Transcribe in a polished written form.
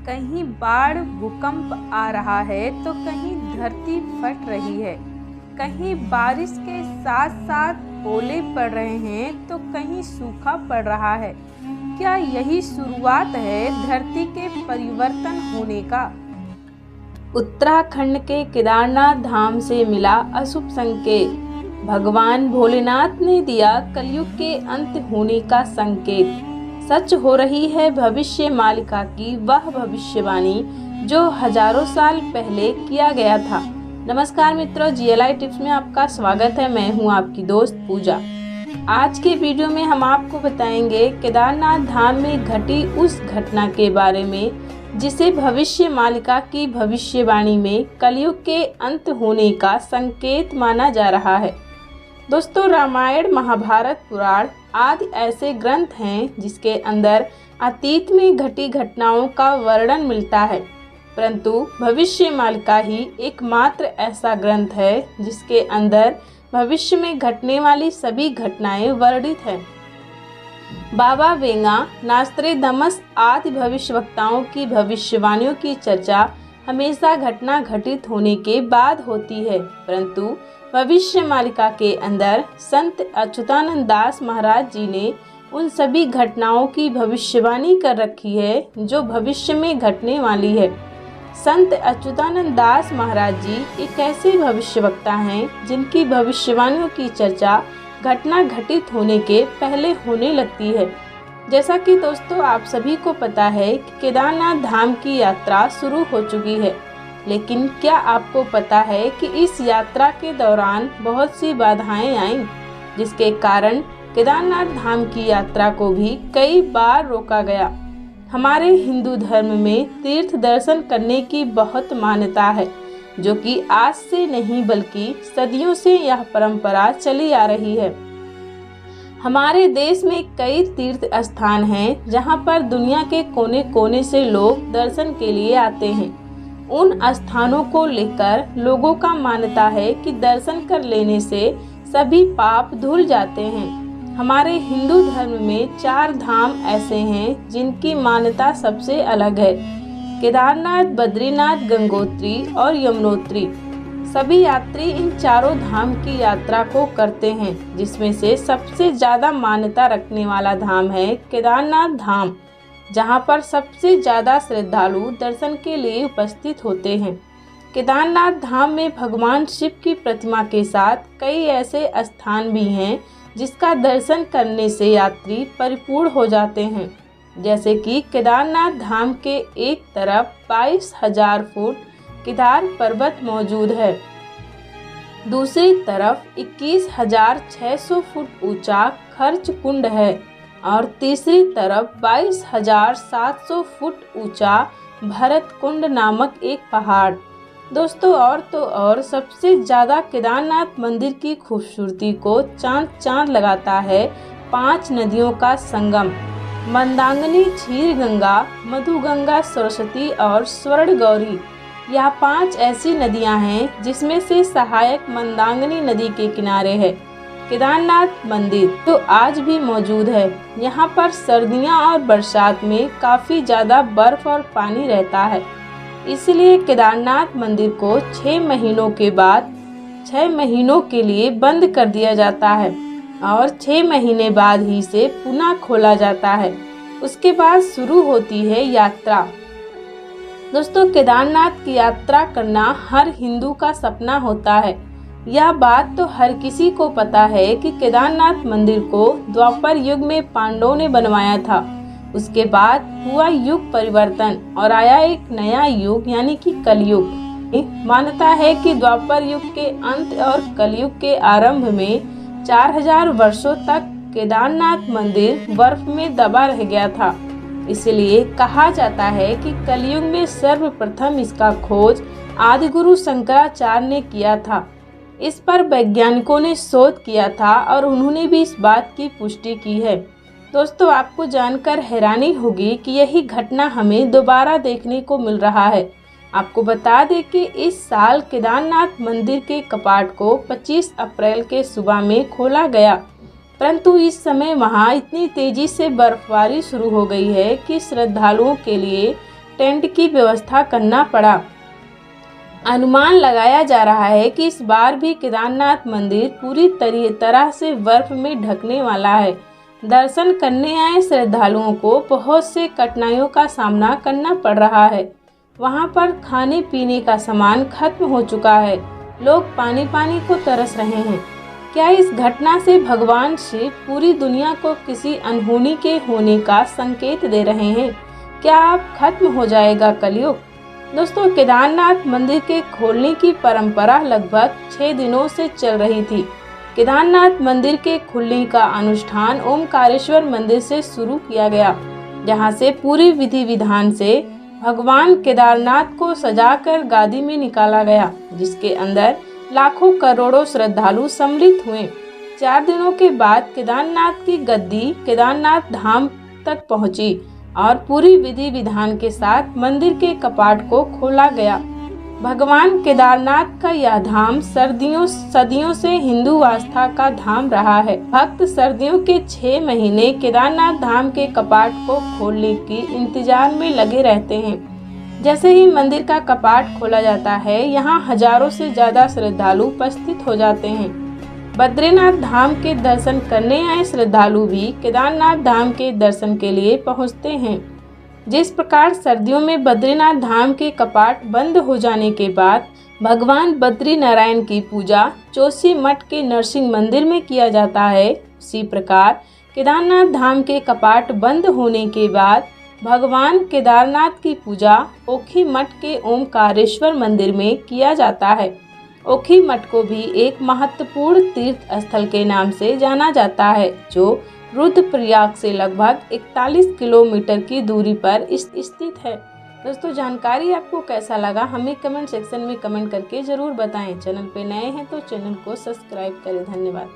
कहीं बाढ़ भूकंप आ रहा है तो कहीं धरती फट रही है, कहीं बारिश के साथ साथ ओले पड़ रहे हैं तो कहीं सूखा पड़ रहा है। क्या यही शुरुआत है धरती के परिवर्तन होने का? उत्तराखंड के केदारनाथ धाम से मिला अशुभ संकेत। भगवान भोलेनाथ ने दिया कलयुग के अंत होने का संकेत। सच हो रही है भविष्य मालिका की वह भविष्यवाणी जो हजारों साल पहले किया गया था। नमस्कार मित्रों, GLI टिप्स में आपका स्वागत है। मैं हूं आपकी दोस्त पूजा। आज के वीडियो में हम आपको बताएंगे केदारनाथ धाम में घटी उस घटना के बारे में जिसे भविष्य मालिका की भविष्यवाणी में कलयुग के अंत होने का संकेत माना जा रहा है। दोस्तों, रामायण, महाभारत, पुराण आदि ऐसे ग्रंथ हैं जिसके अंदर अतीत में घटी घटनाओं का वर्णन मिलता है, परंतु भविष्य मालिका ही एकमात्र ऐसा ग्रंथ है जिसके अंदर भविष्य में घटने वाली सभी घटनाएं वर्णित हैं। बाबा वेंगा, नास्त्रेदमस आदि भविष्यवक्ताओं की भविष्यवाणियों की चर्चा हमेशा घटना घटित होने के बाद होती है, परंतु भविष्य मालिका के अंदर संत अच्युतानंद दास महाराज जी ने उन सभी घटनाओं की भविष्यवाणी कर रखी है जो भविष्य में घटने वाली है। संत अच्युतानंद दास महाराज जी एक ऐसे भविष्यवक्ता हैं जिनकी भविष्यवाणियों की चर्चा घटना घटित होने के पहले होने लगती है। जैसा कि दोस्तों आप सभी को पता है कि केदारनाथ धाम की यात्रा शुरू हो चुकी है, लेकिन क्या आपको पता है कि इस यात्रा के दौरान बहुत सी बाधाएं आईं, जिसके कारण केदारनाथ धाम की यात्रा को भी कई बार रोका गया। हमारे हिंदू धर्म में तीर्थ दर्शन करने की बहुत मान्यता है, जो कि आज से नहीं बल्कि सदियों से यह परंपरा चली आ रही है। हमारे देश में कई तीर्थ स्थान हैं जहां पर दुनिया के कोने कोने से लोग दर्शन के लिए आते हैं। उन स्थानों को लेकर लोगों का मान्यता है कि दर्शन कर लेने से सभी पाप धुल जाते हैं। हमारे हिंदू धर्म में 4 धाम ऐसे हैं जिनकी मान्यता सबसे अलग है: केदारनाथ, बद्रीनाथ, गंगोत्री और यमुनोत्री। सभी यात्री इन चारों धाम की यात्रा को करते हैं, जिसमें से सबसे ज्यादा मान्यता रखने वाला धाम है केदारनाथ धाम, जहां पर सबसे ज़्यादा श्रद्धालु दर्शन के लिए उपस्थित होते हैं। केदारनाथ धाम में भगवान शिव की प्रतिमा के साथ कई ऐसे स्थान भी हैं जिसका दर्शन करने से यात्री परिपूर्ण हो जाते हैं। जैसे कि केदारनाथ धाम के एक तरफ 22,000 फुट केदार पर्वत मौजूद है, दूसरी तरफ 21,600 फुट ऊंचा खर्च कुंड है और तीसरी तरफ 22,700 फुट ऊंचा भरत कुंड नामक एक पहाड़। दोस्तों, और तो और सबसे ज़्यादा केदारनाथ मंदिर की खूबसूरती को चांद लगाता है 5 नदियों का संगम: मंदाकिनी, क्षीर गंगा, मधुगंगा, सरस्वती और स्वर्ण गौरी। यह 5 ऐसी नदियां हैं जिसमें से सहायक मंदाकिनी नदी के किनारे है केदारनाथ मंदिर, जो आज भी मौजूद है। यहाँ पर सर्दियाँ और बरसात में काफ़ी ज़्यादा बर्फ और पानी रहता है, इसलिए केदारनाथ मंदिर को 6 महीनों के बाद 6 महीनों के लिए बंद कर दिया जाता है और 6 महीने बाद ही से पुनः खोला जाता है। उसके बाद शुरू होती है यात्रा। दोस्तों, केदारनाथ की यात्रा करना हर हिंदू का सपना होता है। यह बात तो हर किसी को पता है कि केदारनाथ मंदिर को द्वापर युग में पांडवों ने बनवाया था। उसके बाद हुआ युग परिवर्तन और आया एक नया युग यानी कि कलयुग। मान्यता है कि द्वापर युग के अंत और कलयुग के आरंभ में 4000 वर्षों तक केदारनाथ मंदिर बर्फ में दबा रह गया था। इसलिए कहा जाता है कि कलयुग में सर्वप्रथम इसका खोज आदिगुरु शंकराचार्य ने किया था। इस पर वैज्ञानिकों ने शोध किया था और उन्होंने भी इस बात की पुष्टि की है। दोस्तों, आपको जानकर हैरानी होगी कि यही घटना हमें दोबारा देखने को मिल रहा है। आपको बता दें कि इस साल केदारनाथ मंदिर के कपाट को 25 अप्रैल के सुबह में खोला गया, परंतु इस समय वहां इतनी तेजी से बर्फबारी शुरू हो गई है कि श्रद्धालुओं के लिए टेंट की व्यवस्था करना पड़ा। अनुमान लगाया जा रहा है कि इस बार भी केदारनाथ मंदिर पूरी तरह से बर्फ में ढकने वाला है। दर्शन करने आए श्रद्धालुओं को बहुत से कठिनाइयों का सामना करना पड़ रहा है। वहां पर खाने पीने का सामान खत्म हो चुका है। लोग पानी को तरस रहे हैं। क्या इस घटना से भगवान शिव पूरी दुनिया को किसी अनहोनी के होने का संकेत दे रहे हैं? क्या अब खत्म हो जाएगा कलयुग? दोस्तों, केदारनाथ मंदिर के खोलने की परंपरा लगभग 6 दिनों से चल रही थी। केदारनाथ मंदिर के खुलने का अनुष्ठान ओमकारेश्वर मंदिर से शुरू किया गया, जहां से पूरी विधि विधान से भगवान केदारनाथ को सजाकर गादी में निकाला गया, जिसके अंदर लाखों करोड़ों श्रद्धालु सम्मिलित हुए। 4 दिनों के बाद केदारनाथ की गद्दी केदारनाथ धाम तक पहुंची और पूरी विधि विधान के साथ मंदिर के कपाट को खोला गया। भगवान केदारनाथ का यह धाम सदियों से हिंदू आस्था का धाम रहा है। भक्त सर्दियों के 6 महीने केदारनाथ धाम के कपाट को खोलने की इंतजार में लगे रहते हैं। जैसे ही मंदिर का कपाट खोला जाता है, यहाँ हजारों से ज्यादा श्रद्धालु उपस्थित हो जाते हैं। बद्रीनाथ धाम के दर्शन करने आए श्रद्धालु भी केदारनाथ धाम के दर्शन के लिए पहुँचते हैं। जिस प्रकार सर्दियों में बद्रीनाथ धाम के कपाट बंद हो जाने के बाद भगवान बद्री नारायण की पूजा चौसी मठ के नरसिंह मंदिर में किया जाता है, उसी प्रकार केदारनाथ धाम के कपाट बंद होने के बाद भगवान केदारनाथ की पूजा ओखी मठ के ओमकारेश्वर मंदिर में किया जाता है। ओखी मठ को भी एक महत्वपूर्ण तीर्थ स्थल के नाम से जाना जाता है, जो रुद्रप्रयाग से लगभग 41 किलोमीटर की दूरी पर स्थित है। दोस्तों, जानकारी आपको कैसा लगा हमें कमेंट सेक्शन में कमेंट करके जरूर बताएं। चैनल पे नए हैं तो चैनल को सब्सक्राइब करें। धन्यवाद।